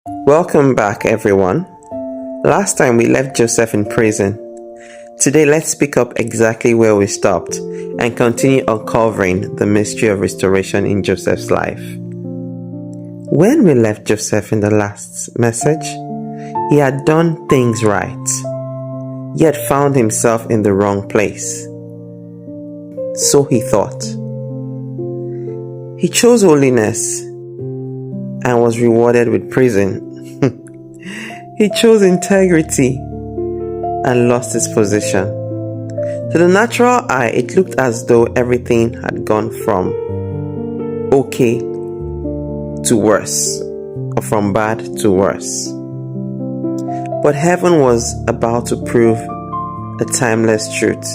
Welcome back, everyone. Last time we left Joseph in prison. Today, let's pick up exactly where we stopped and continue uncovering the mystery of restoration in Joseph's life. When we left Joseph in the last message, he had done things right, yet found himself in the wrong place. So he thought. He chose holiness and was rewarded with prison. He chose integrity and lost his position. To the natural eye, it looked as though everything had gone from okay to worse, or from bad to worse. But heaven was about to prove a timeless truth.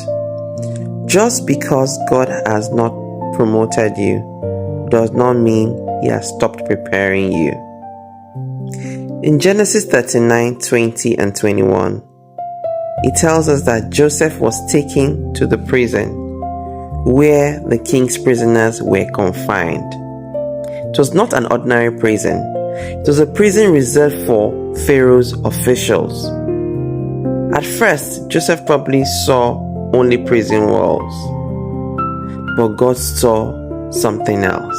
Just because God has not promoted you does not mean He has stopped preparing you. In Genesis 39, 20 and 21, it tells us that Joseph was taken to the prison where the king's prisoners were confined. It was not an ordinary prison. It was a prison reserved for Pharaoh's officials. At first, Joseph probably saw only prison walls, but God saw something else.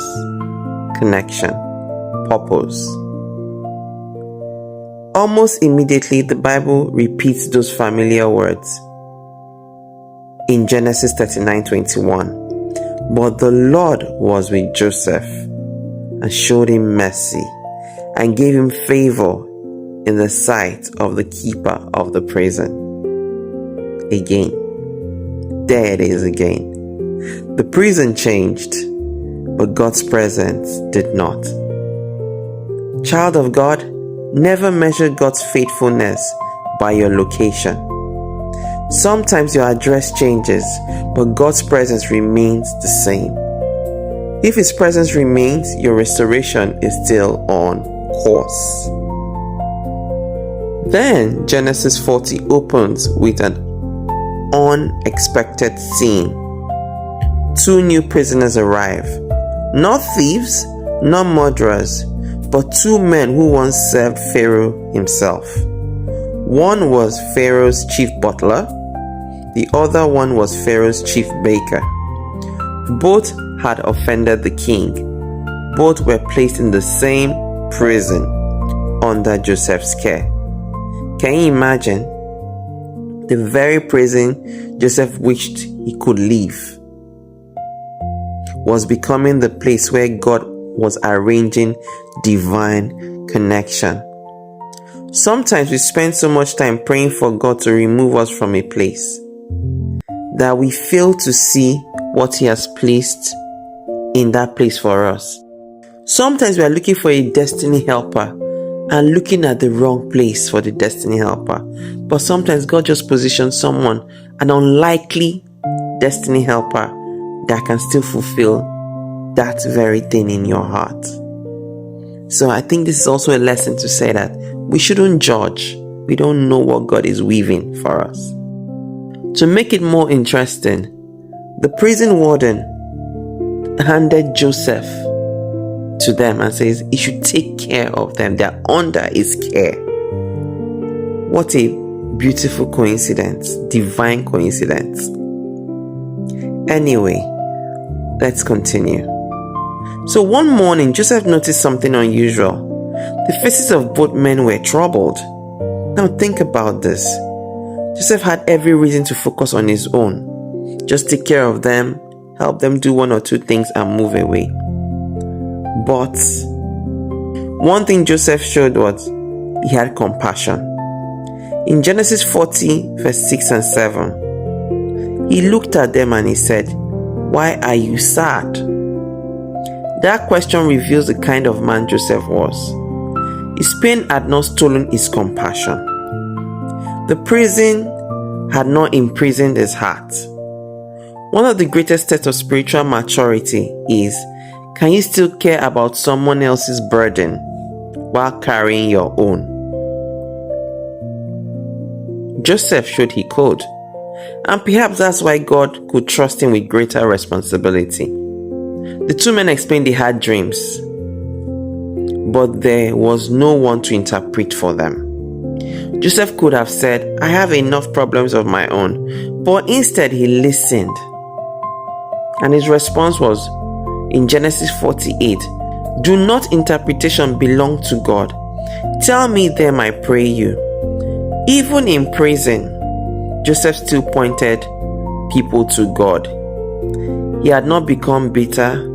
Connection, purpose. Almost immediately, the Bible repeats those familiar words in Genesis 39:21. But the Lord was with Joseph and showed him mercy and gave him favor in the sight of the keeper of the prison. Again, there it is again. The prison changed, but God's presence did not. Child of God, never measure God's faithfulness by your location. Sometimes your address changes, but God's presence remains the same. If His presence remains, your restoration is still on course. Then Genesis 40 opens with an unexpected scene. Two new prisoners arrive. Not thieves, not murderers, but two men who once served Pharaoh himself. One was Pharaoh's chief butler, the other one was Pharaoh's chief baker. Both had offended the king. Both were placed in the same prison under Joseph's care. Can you imagine? The very prison Joseph wished he could leave was becoming the place where God was arranging divine connection. Sometimes we spend so much time praying for God to remove us from a place that we fail to see what He has placed in that place for us. Sometimes we are looking for a destiny helper and looking at the wrong place for the destiny helper. But sometimes God just positions someone, an unlikely destiny helper, that can still fulfill that very thing in your heart. So I think this is also a lesson to say that we shouldn't judge. We don't know what God is weaving for us. To make it more interesting, the prison warden handed Joseph to them and says he should take care of them. They're under his care. What a beautiful coincidence, divine coincidence. Anyway, let's continue. So one morning, Joseph noticed something unusual. The faces of both men were troubled. Now think about this. Joseph had every reason to focus on his own. Just take care of them, help them do one or two things and move away. But one thing Joseph showed was he had compassion. In Genesis 40, verse 6 and 7, he looked at them and he said, "Why are you sad?" That question reveals the kind of man Joseph was. His pain had not stolen his compassion. The prison had not imprisoned his heart. One of the greatest tests of spiritual maturity is, can you still care about someone else's burden while carrying your own? Joseph showed he could. And perhaps that's why God could trust him with greater responsibility. The two men explained they had dreams, but there was no one to interpret for them. Joseph could have said, I have enough problems of my own, but instead he listened. And his response was in Genesis 48, do not interpretation belong to God? Tell me them, I pray you. Even in prison, Joseph still pointed people to God. He had not become bitter.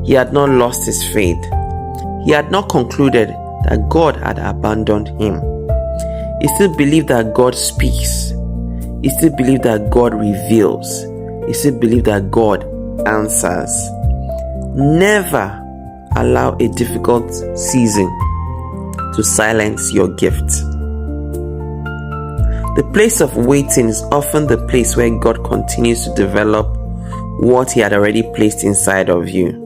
He had not lost his faith. He had not concluded that God had abandoned him. He still believed that God speaks. He still believed that God reveals. He still believed that God answers. Never allow a difficult season to silence your gift. The place of waiting is often the place where God continues to develop what He had already placed inside of you.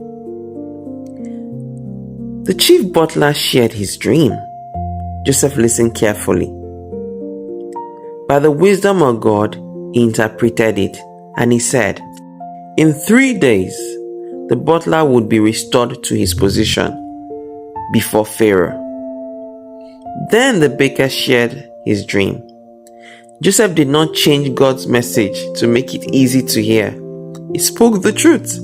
The chief butler shared his dream. Joseph listened carefully. By the wisdom of God, he interpreted it, and he said, in 3 days, the butler would be restored to his position before Pharaoh. Then the baker shared his dream. Joseph did not change God's message to make it easy to hear. He spoke the truth.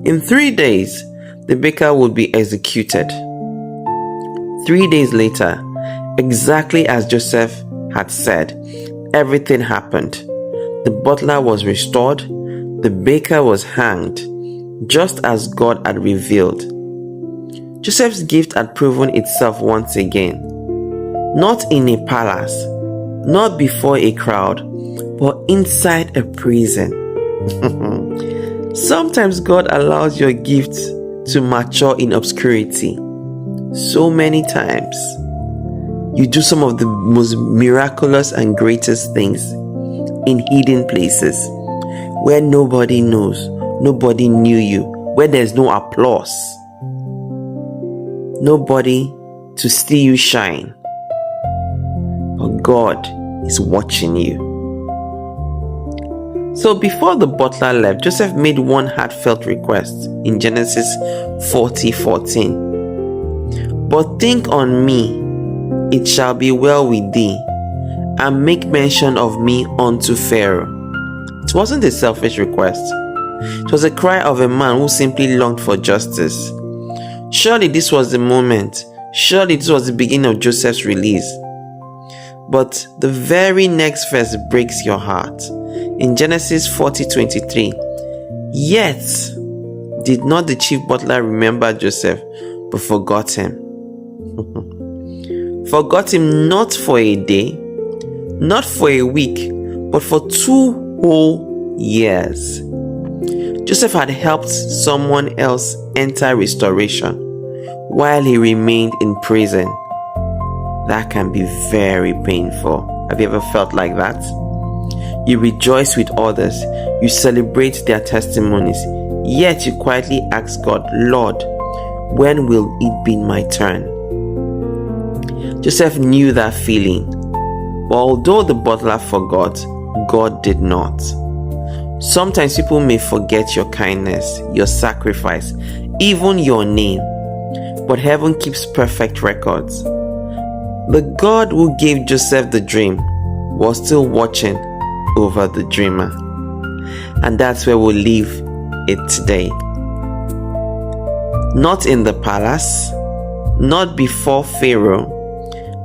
In 3 days, the baker would be executed. 3 days later, exactly as Joseph had said, everything happened. The butler was restored. The baker was hanged, just as God had revealed. Joseph's gift had proven itself once again. Not in a palace, not before a crowd, but inside a prison. Sometimes God allows your gift to mature in obscurity. So many times, you do some of the most miraculous and greatest things in hidden places where nobody knows, nobody knew you, where there's no applause, nobody to see you shine. But God is watching you. So before the butler left, Joseph made one heartfelt request in Genesis 40:14. But think on me, it shall be well with thee, and make mention of me unto Pharaoh. It wasn't a selfish request. It was a cry of a man who simply longed for justice. Surely this was the moment. Surely this was the beginning of Joseph's release. But the very next verse breaks your heart. In Genesis 40:23, yet did not the chief butler remember Joseph, but forgot him. Forgot him not for a day, not for a week, but for 2 whole years. Joseph had helped someone else enter restoration while he remained in prison. That can be very painful. Have you ever felt like that? You rejoice with others, you celebrate their testimonies, yet you quietly ask God, Lord, when will it be my turn? Joseph knew that feeling, but although the butler forgot, God did not. Sometimes people may forget your kindness, your sacrifice, even your name, but heaven keeps perfect records. The God who gave Joseph the dream was still watching over the dreamer. And that's where we'll leave it today. Not in the palace, not before Pharaoh,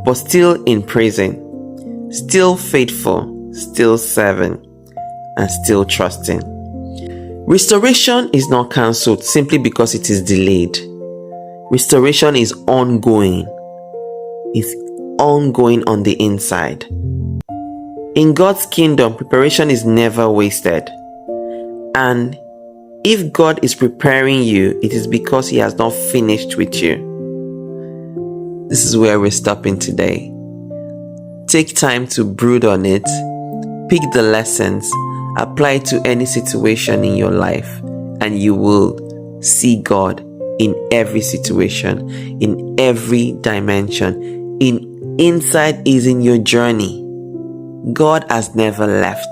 but still in prison, still faithful, still serving, and still trusting. Restoration is not cancelled simply because it is delayed. Restoration is ongoing. It's ongoing on the inside. In God's kingdom, preparation is never wasted. And if God is preparing you, it is because He has not finished with you. This is where we're stopping today. Take time to brood on it, pick the lessons, apply it to any situation in your life, and you will see God in every situation, in every dimension. Inside is in your journey. God has never left.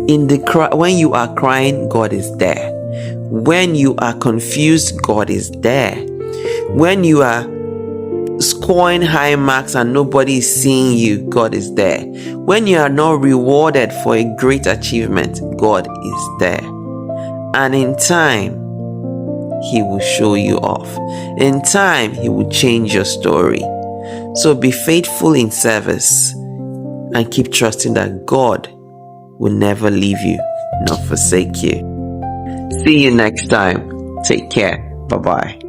When you are crying, God is there. When you are confused, God is there. When you are scoring high marks and nobody is seeing you, God is there. When you are not rewarded for a great achievement, God is there. And in time, He will show you off. In time, He will change your story. So be faithful in service and keep trusting that God will never leave you nor forsake you. See you next time. Take care. Bye-bye.